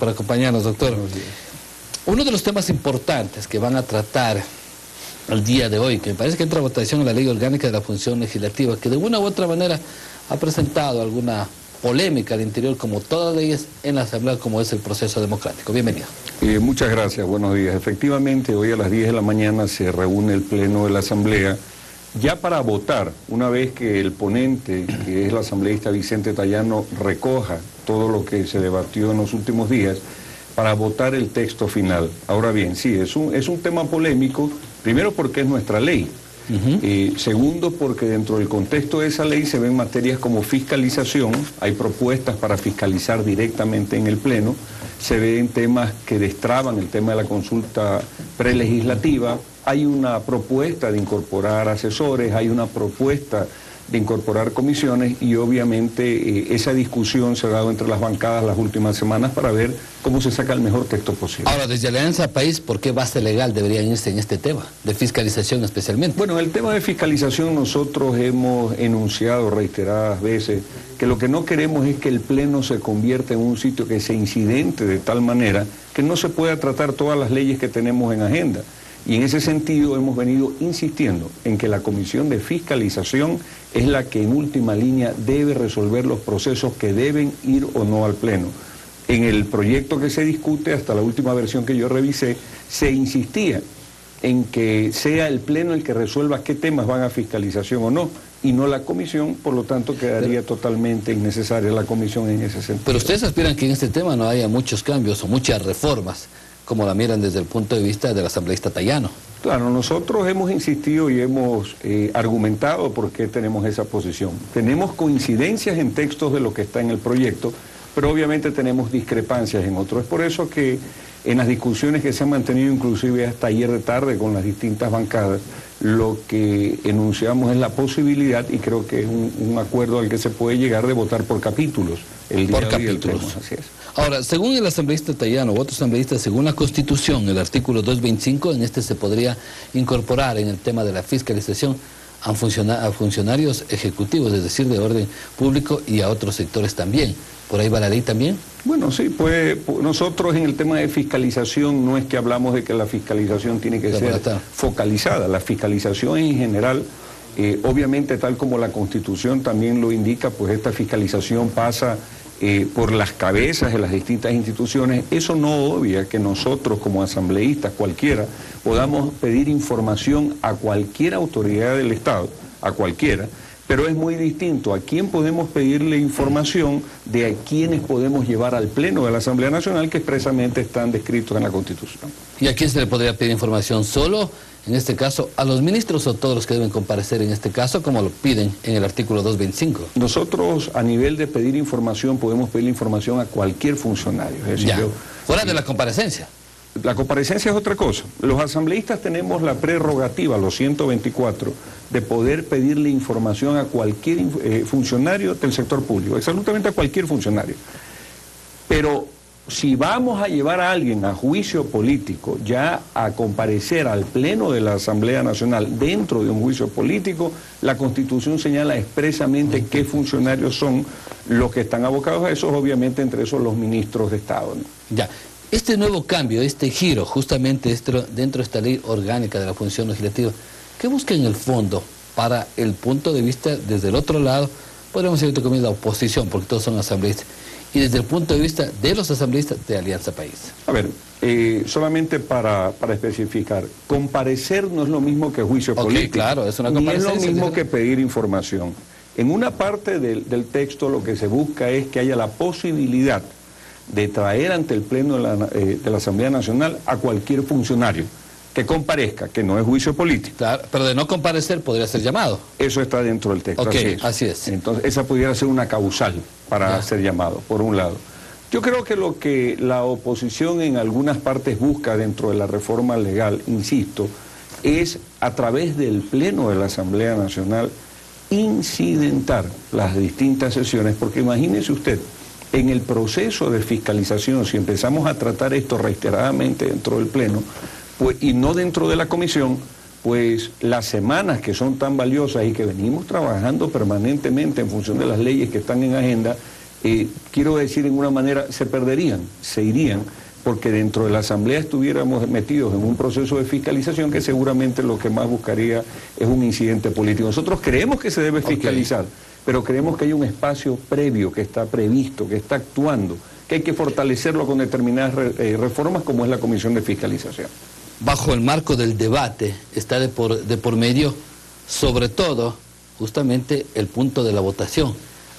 por acompañarnos, doctor. Uno de los temas importantes que van a tratar el día de hoy, que me parece que entra a votación en la Ley Orgánica de la Función Legislativa, que de una u otra manera ha presentado alguna polémica al interior, como todas las leyes en la Asamblea, como es el proceso democrático. Bienvenido. Muchas gracias, buenos días. Efectivamente, hoy a las 10 de la mañana se reúne el Pleno de la Asamblea, ya para votar, una vez que el ponente, que es el asambleísta Vicente Tayano, recoja todo lo que se debatió en los últimos días, para votar el texto final. Ahora bien, sí, es un tema polémico, primero porque es nuestra ley. Segundo, porque dentro del contexto de esa ley se ven materias como fiscalización, hay propuestas para fiscalizar directamente en el Pleno, se ven temas que destraban el tema de la consulta prelegislativa, hay una propuesta de incorporar asesores, hay una propuesta de incorporar comisiones y obviamente esa discusión se ha dado entre las bancadas las últimas semanas para ver cómo se saca el mejor texto posible. Ahora, desde Alianza País, ¿por qué base legal deberían irse en este tema, de fiscalización especialmente? Bueno, el tema de fiscalización nosotros hemos enunciado reiteradas veces que lo que no queremos es que el Pleno se convierta en un sitio que se incidente de tal manera que no se pueda tratar todas las leyes que tenemos en agenda. Y en ese sentido hemos venido insistiendo en que la Comisión de Fiscalización es la que en última línea debe resolver los procesos que deben ir o no al Pleno. En el proyecto que se discute, hasta la última versión que yo revisé, se insistía en que sea el Pleno el que resuelva qué temas van a fiscalización o no, y no la Comisión, por lo tanto quedaría totalmente innecesaria la Comisión en ese sentido. Pero ustedes aspiran que en este tema no haya muchos cambios o muchas reformas, como la miran desde el punto de vista del asambleísta Tayano. Claro, nosotros hemos insistido y hemos argumentado por qué tenemos esa posición. Tenemos coincidencias en textos de lo que está en el proyecto, pero obviamente tenemos discrepancias en otros. Es por eso que en las discusiones que se han mantenido inclusive hasta ayer de tarde con las distintas bancadas, lo que enunciamos es la posibilidad, y creo que es un acuerdo al que se puede llegar, de votar por capítulos. Por capítulos. Así es. Ahora, según el asambleísta Tayano u otro asambleísta, según la Constitución, el artículo 225, en este se podría incorporar en el tema de la fiscalización a funcionarios ejecutivos, es decir, de orden público, y a otros sectores también. ¿Por ahí va la ley también? Bueno, sí, pues nosotros en el tema de fiscalización no es que hablamos de que la fiscalización tiene que ser focalizada. La fiscalización en general, obviamente tal como la Constitución también lo indica, pues esta fiscalización pasa por las cabezas de las distintas instituciones. Eso no obvia que nosotros como asambleístas, cualquiera, podamos pedir información a cualquier autoridad del Estado, a cualquiera, pero es muy distinto a quién podemos pedirle información de a quiénes podemos llevar al Pleno de la Asamblea Nacional, que expresamente están descritos en la Constitución. ¿Y a quién se le podría pedir información? ¿Solo, en este caso, a los ministros o todos los que deben comparecer en este caso, como lo piden en el artículo 225? Nosotros, a nivel de pedir información, podemos pedir información a cualquier funcionario. Es decir, fuera de la comparecencia. La comparecencia es otra cosa. Los asambleístas tenemos la prerrogativa, los 124, de poder pedirle información a cualquier funcionario del sector público, absolutamente a cualquier funcionario. Pero si vamos a llevar a alguien a juicio político, ya a comparecer al Pleno de la Asamblea Nacional dentro de un juicio político, la Constitución señala expresamente qué funcionarios son los que están abocados a eso, obviamente entre esos los ministros de Estado, ¿no? Ya. Este nuevo cambio, este giro, justamente dentro de esta ley orgánica de la función legislativa, ¿qué busca en el fondo para el punto de vista desde el otro lado? Podríamos decir que la oposición, porque todos son asambleístas, y desde el punto de vista de los asambleístas de Alianza País. A ver, solamente para especificar, comparecer no es lo mismo que juicio político. Claro, es una comparecencia. Ni es lo mismo que pedir información. En una parte del texto lo que se busca es que haya la posibilidad de traer ante el Pleno de la Asamblea Nacional a cualquier funcionario que comparezca, que no es juicio político. Claro, pero de no comparecer podría ser llamado. Eso está dentro del texto. Así es. Entonces, esa pudiera ser una causal para ser llamado, por un lado. Yo creo que lo que la oposición en algunas partes busca dentro de la reforma legal, insisto, es a través del Pleno de la Asamblea Nacional incidentar las distintas sesiones, porque imagínese usted, en el proceso de fiscalización, si empezamos a tratar esto reiteradamente dentro del Pleno, pues, y no dentro de la comisión, pues las semanas que son tan valiosas y que venimos trabajando permanentemente en función de las leyes que están en agenda, quiero decir en una manera, se perderían, se irían, porque dentro de la Asamblea estuviéramos metidos en un proceso de fiscalización que seguramente lo que más buscaría es un incidente político. Nosotros creemos que se debe fiscalizar, pero creemos que hay un espacio previo que está previsto, que está actuando, que hay que fortalecerlo con determinadas reformas como es la Comisión de Fiscalización. Bajo el marco del debate está de por medio, sobre todo, justamente el punto de la votación.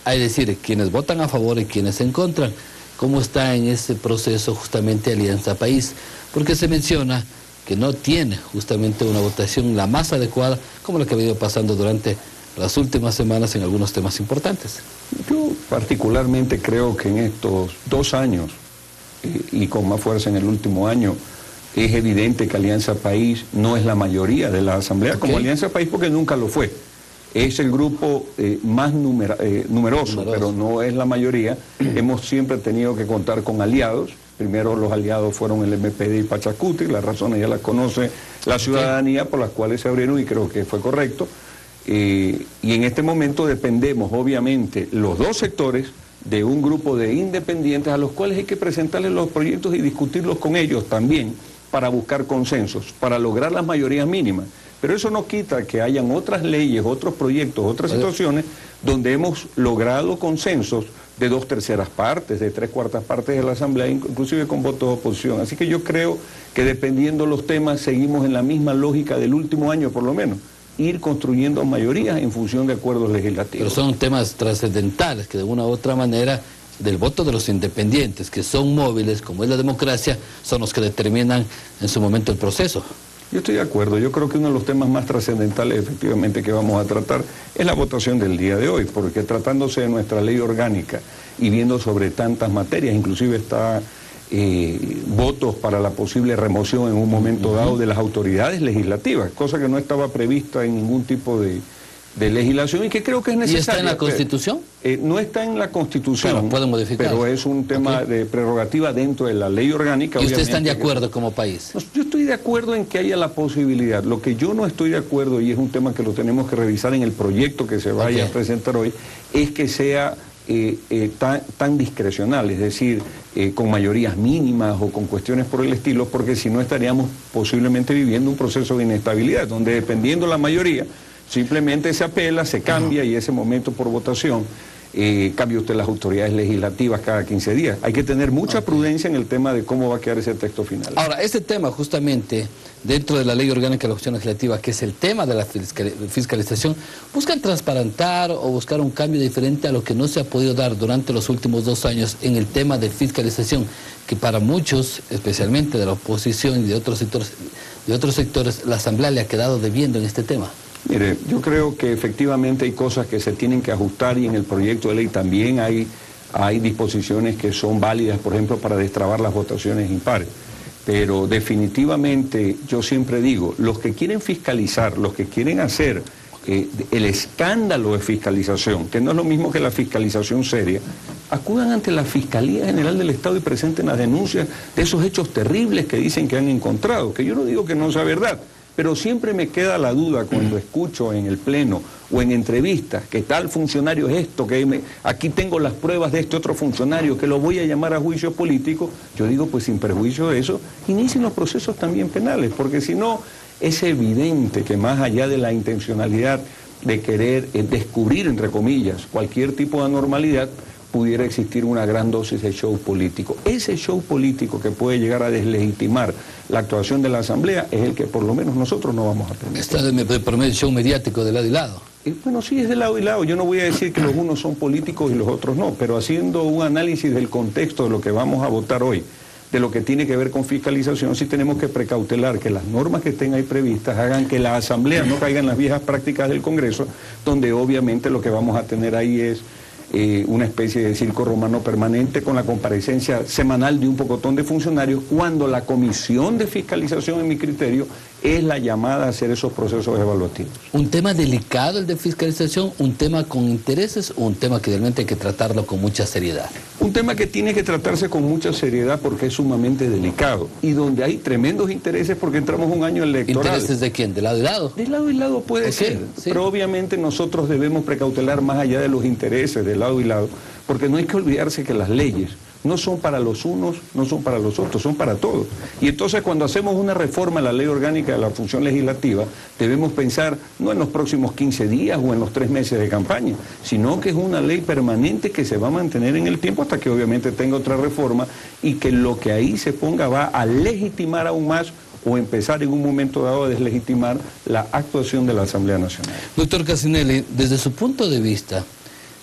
Es decir, quienes votan a favor y quienes en contra. ¿Cómo está en ese proceso justamente Alianza País? Porque se menciona que no tiene justamente una votación la más adecuada, como la que ha venido pasando durante las últimas semanas en algunos temas importantes. Yo particularmente creo que en estos 2 años, y con más fuerza en el último año, es evidente que Alianza País no es la mayoría de la Asamblea, como Alianza País, porque nunca lo fue. Es el grupo más numeroso, pero no es la mayoría. Hemos siempre tenido que contar con aliados. Primero los aliados fueron el MPD y Pachacuti, las razones ya las conoce la ciudadanía por las cuales se abrieron y creo que fue correcto. Y en este momento dependemos, obviamente, los dos sectores de un grupo de independientes a los cuales hay que presentarles los proyectos y discutirlos con ellos también para buscar consensos, para lograr las mayorías mínimas. Pero eso no quita que hayan otras leyes, otros proyectos, otras situaciones donde hemos logrado consensos de 2/3 partes, de 3/4 partes de la Asamblea, inclusive con votos de oposición. Así que yo creo que dependiendo los temas seguimos en la misma lógica del último año por lo menos, ir construyendo mayorías en función de acuerdos legislativos. Pero son temas trascendentales que de una u otra manera del voto de los independientes, que son móviles, como es la democracia, son los que determinan en su momento el proceso. Yo estoy de acuerdo, yo creo que uno de los temas más trascendentales efectivamente que vamos a tratar es la votación del día de hoy, porque tratándose de nuestra ley orgánica y viendo sobre tantas materias, inclusive está votos para la posible remoción en un momento dado de las autoridades legislativas, cosa que no estaba prevista en ningún tipo de legislación y que creo que es necesaria. ¿Y está en la Constitución? No está en la Constitución, pero puede modificar. Pero es un tema de prerrogativa dentro de la ley orgánica. ¿Y ustedes están de acuerdo como país? Yo estoy de acuerdo en que haya la posibilidad. Lo que yo no estoy de acuerdo, y es un tema que lo tenemos que revisar en el proyecto que se vaya a presentar hoy, es que sea tan discrecional, es decir, con mayorías mínimas o con cuestiones por el estilo, porque si no estaríamos posiblemente viviendo un proceso de inestabilidad, donde dependiendo la mayoría, simplemente se apela, se cambia y ese momento por votación cambia usted las autoridades legislativas cada 15 días. Hay que tener mucha prudencia en el tema de cómo va a quedar ese texto final. Ahora, este tema justamente dentro de la Ley Orgánica de la Justicia Legislativa, que es el tema de la fiscalización, buscan transparentar o buscar un cambio diferente a lo que no se ha podido dar durante los últimos 2 años en el tema de fiscalización, que para muchos, especialmente de la oposición y de otros sectores, la Asamblea le ha quedado debiendo en este tema. Mire, yo creo que efectivamente hay cosas que se tienen que ajustar y en el proyecto de ley también hay disposiciones que son válidas, por ejemplo, para destrabar las votaciones impares. Pero definitivamente yo siempre digo, los que quieren fiscalizar, los que quieren hacer el escándalo de fiscalización, que no es lo mismo que la fiscalización seria, acudan ante la Fiscalía General del Estado y presenten las denuncias de esos hechos terribles que dicen que han encontrado, que yo no digo que no sea verdad. Pero siempre me queda la duda cuando escucho en el Pleno o en entrevistas que tal funcionario es esto, aquí tengo las pruebas de este otro funcionario, que lo voy a llamar a juicio político. Yo digo, pues sin perjuicio de eso, inicien los procesos también penales, porque si no, es evidente que más allá de la intencionalidad de querer descubrir, entre comillas, cualquier tipo de anormalidad, pudiera existir una gran dosis de show político. Ese show político que puede llegar a deslegitimar la actuación de la Asamblea es el que por lo menos nosotros no vamos a tener. Está de por medio show mediático de lado y lado. Bueno, sí, es de lado y lado. Yo no voy a decir que los unos son políticos y los otros no, pero haciendo un análisis del contexto de lo que vamos a votar hoy, de lo que tiene que ver con fiscalización, sí tenemos que precautelar que las normas que estén ahí previstas hagan que la Asamblea no caiga en las viejas prácticas del Congreso, donde obviamente lo que vamos a tener ahí es una especie de circo romano permanente con la comparecencia semanal de un pocotón de funcionarios, cuando la Comisión de Fiscalización, en mi criterio, es la llamada a hacer esos procesos evaluativos. ¿Un tema delicado el de fiscalización, un tema con intereses o un tema que realmente hay que tratarlo con mucha seriedad? Un tema que tiene que tratarse con mucha seriedad porque es sumamente delicado y donde hay tremendos intereses porque entramos un año electoral. ¿Intereses de quién? ¿De lado y lado? De lado y lado puede ser, sí. Pero obviamente nosotros debemos precautelar más allá de los intereses de lado y lado, porque no hay que olvidarse que las leyes no son para los unos, no son para los otros, son para todos. Y entonces cuando hacemos una reforma a la ley orgánica de la función legislativa, debemos pensar no en los próximos 15 días o en los 3 meses de campaña, sino que es una ley permanente que se va a mantener en el tiempo hasta que obviamente tenga otra reforma y que lo que ahí se ponga va a legitimar aún más o empezar en un momento dado a deslegitimar la actuación de la Asamblea Nacional. Doctor Cassinelli, desde su punto de vista,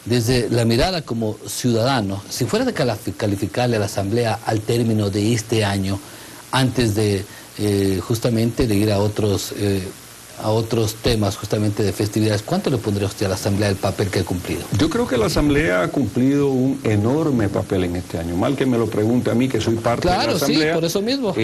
desde la mirada como ciudadano, si fuera de calificarle a la Asamblea al término de este año, antes de justamente de ir a otros temas justamente de festividades, ¿cuánto le pondría usted a la Asamblea el papel que ha cumplido? Yo creo que la Asamblea ha cumplido un enorme papel en este año. Mal que me lo pregunte a mí, que soy parte de la Asamblea. Sí, por eso mismo.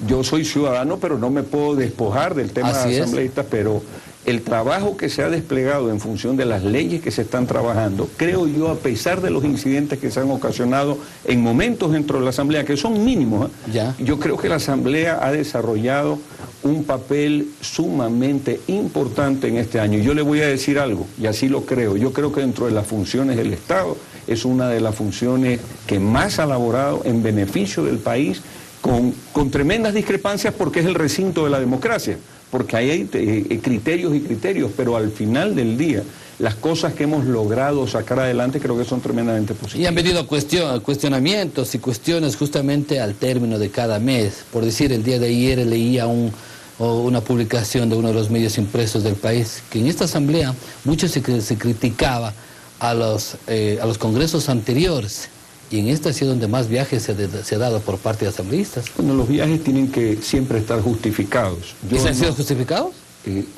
Yo soy ciudadano, pero no me puedo despojar del tema de asambleístas, pero el trabajo que se ha desplegado en función de las leyes que se están trabajando, creo yo, a pesar de los incidentes que se han ocasionado en momentos dentro de la Asamblea, que son mínimos, yo creo que la Asamblea ha desarrollado un papel sumamente importante en este año. Yo le voy a decir algo, y así lo creo. Yo creo que dentro de las funciones del Estado es una de las funciones que más ha laborado en beneficio del país, con tremendas discrepancias porque es el recinto de la democracia. Porque ahí hay criterios y criterios, pero al final del día, las cosas que hemos logrado sacar adelante creo que son tremendamente positivas. Y han venido cuestionamientos y cuestiones justamente al término de cada mes. Por decir, el día de ayer leía una publicación de uno de los medios impresos del país, que en esta asamblea mucho se criticaba a los congresos anteriores. Y en esta ha sido donde más viajes se ha dado por parte de asambleístas. Bueno, los viajes tienen que siempre estar justificados. ¿Y se han sido justificados?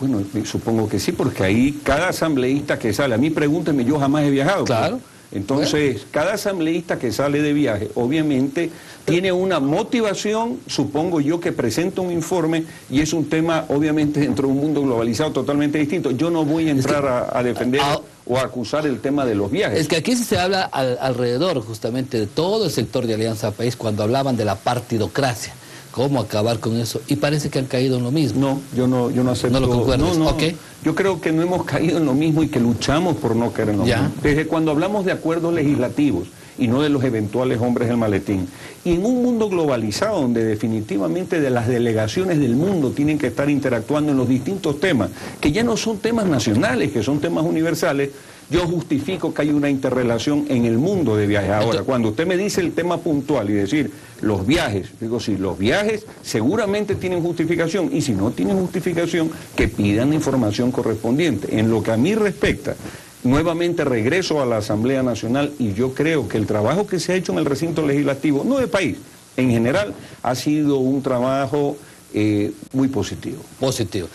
Bueno, supongo que sí, porque ahí cada asambleísta que sale, a mí pregúntenme, yo jamás he viajado. Claro. Entonces, cada asambleísta que sale de viaje, obviamente, tiene una motivación, supongo yo, que presenta un informe, y es un tema, obviamente, dentro de un mundo globalizado totalmente distinto. Yo no voy a entrar a defender o a acusar el tema de los viajes. Es que aquí se habla alrededor, justamente, de todo el sector de Alianza País, cuando hablaban de la partidocracia. ¿Cómo acabar con eso? Y parece que han caído en lo mismo. No, yo no acepto. ¿No lo concuerdas? No, okay. Yo creo que no hemos caído en lo mismo y que luchamos por no caer en lo mismo. Desde cuando hablamos de acuerdos legislativos y no de los eventuales hombres del maletín. Y en un mundo globalizado donde definitivamente de las delegaciones del mundo tienen que estar interactuando en los distintos temas, que ya no son temas nacionales, que son temas universales, yo justifico que hay una interrelación en el mundo de viajes. Ahora, cuando usted me dice el tema puntual y decir los viajes, digo, sí, los viajes seguramente tienen justificación, y si no tienen justificación, que pidan la información correspondiente. En lo que a mí respecta, nuevamente regreso a la Asamblea Nacional, y yo creo que el trabajo que se ha hecho en el recinto legislativo, no del país, en general, ha sido un trabajo muy positivo. Positivo.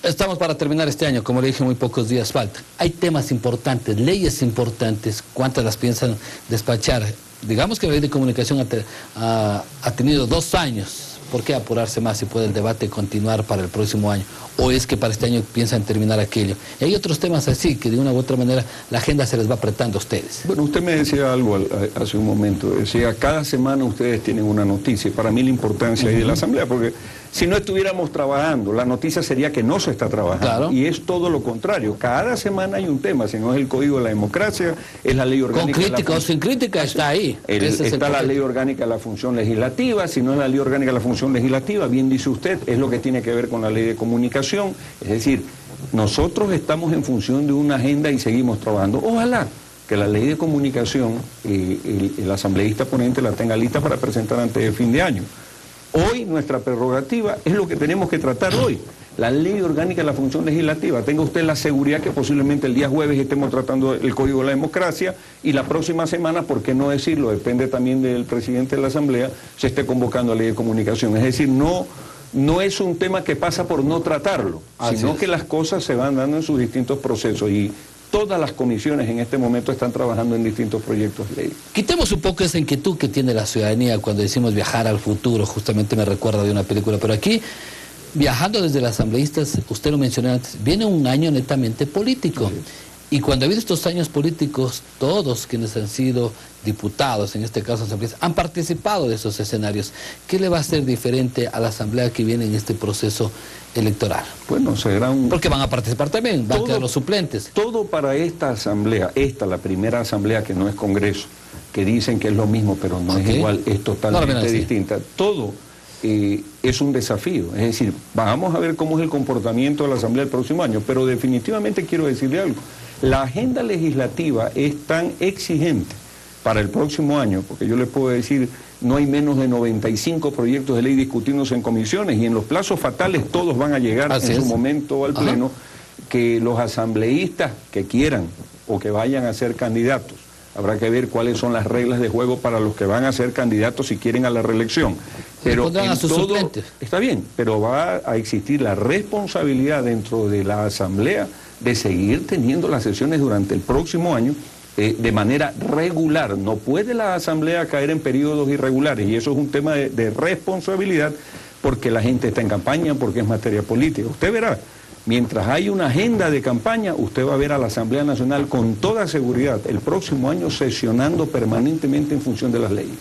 Estamos para terminar este año, como le dije, muy pocos días faltan. Hay temas importantes, leyes importantes, ¿cuántas las piensan despachar? Digamos que la ley de comunicación ha tenido 2 años. ¿Por qué apurarse más si puede el debate continuar para el próximo año? ¿O es que para este año piensan terminar aquello? Y hay otros temas así, que de una u otra manera la agenda se les va apretando a ustedes. Bueno, usted me decía algo hace un momento. Decía, cada semana ustedes tienen una noticia. Para mí la importancia ahí de la Asamblea, porque si no estuviéramos trabajando, la noticia sería que no se está trabajando. Claro. Y es todo lo contrario. Cada semana hay un tema, si no es el Código de la Democracia, es la ley orgánica. Con crítica o sin crítica está ahí. Está la ley orgánica de la función legislativa, si no es la ley orgánica de la función legislativa, bien dice usted, es lo que tiene que ver con la ley de comunicación. Es decir, nosotros estamos en función de una agenda y seguimos trabajando. Ojalá que la ley de comunicación, el asambleísta ponente la tenga lista para presentar antes de fin de año. Hoy nuestra prerrogativa es lo que tenemos que tratar hoy, la ley orgánica de la función legislativa. Tenga usted la seguridad que posiblemente el día jueves estemos tratando el Código de la Democracia, y la próxima semana, por qué no decirlo, depende también del presidente de la Asamblea, se esté convocando a la ley de comunicación. Es decir, no es un tema que pasa por no tratarlo, sino que las cosas se van dando en sus distintos procesos, y todas las comisiones en este momento están trabajando en distintos proyectos de ley. Quitemos un poco esa inquietud que tiene la ciudadanía cuando decimos viajar al futuro. Justamente me recuerda de una película, pero aquí, viajando desde los asambleístas, usted lo mencionó antes, viene un año netamente político. Y cuando ha habido estos años políticos, todos quienes han sido diputados, en este caso asambleístas, han participado de esos escenarios. ¿Qué le va a hacer diferente a la asamblea que viene en este proceso electoral? Bueno, serán... Porque van a participar también, van a quedar los suplentes. Todo para esta asamblea, la primera asamblea que no es Congreso, que dicen que es lo mismo, pero no es igual, es totalmente distinta. Todo es un desafío, es decir, vamos a ver cómo es el comportamiento de la asamblea el próximo año, pero definitivamente quiero decirle algo. La agenda legislativa es tan exigente para el próximo año, porque yo les puedo decir, no hay menos de 95 proyectos de ley discutiéndose en comisiones y en los plazos fatales todos van a llegar en su momento al Pleno, que los asambleístas que quieran o que vayan a ser candidatos, habrá que ver cuáles son las reglas de juego para los que van a ser candidatos si quieren a la reelección. Pero en todo, está bien, pero va a existir la responsabilidad dentro de la asamblea de seguir teniendo las sesiones durante el próximo año de manera regular. No puede la asamblea caer en periodos irregulares y eso es un tema de responsabilidad porque la gente está en campaña, porque es materia política. Usted verá, mientras hay una agenda de campaña, usted va a ver a la Asamblea Nacional con toda seguridad el próximo año sesionando permanentemente en función de las leyes.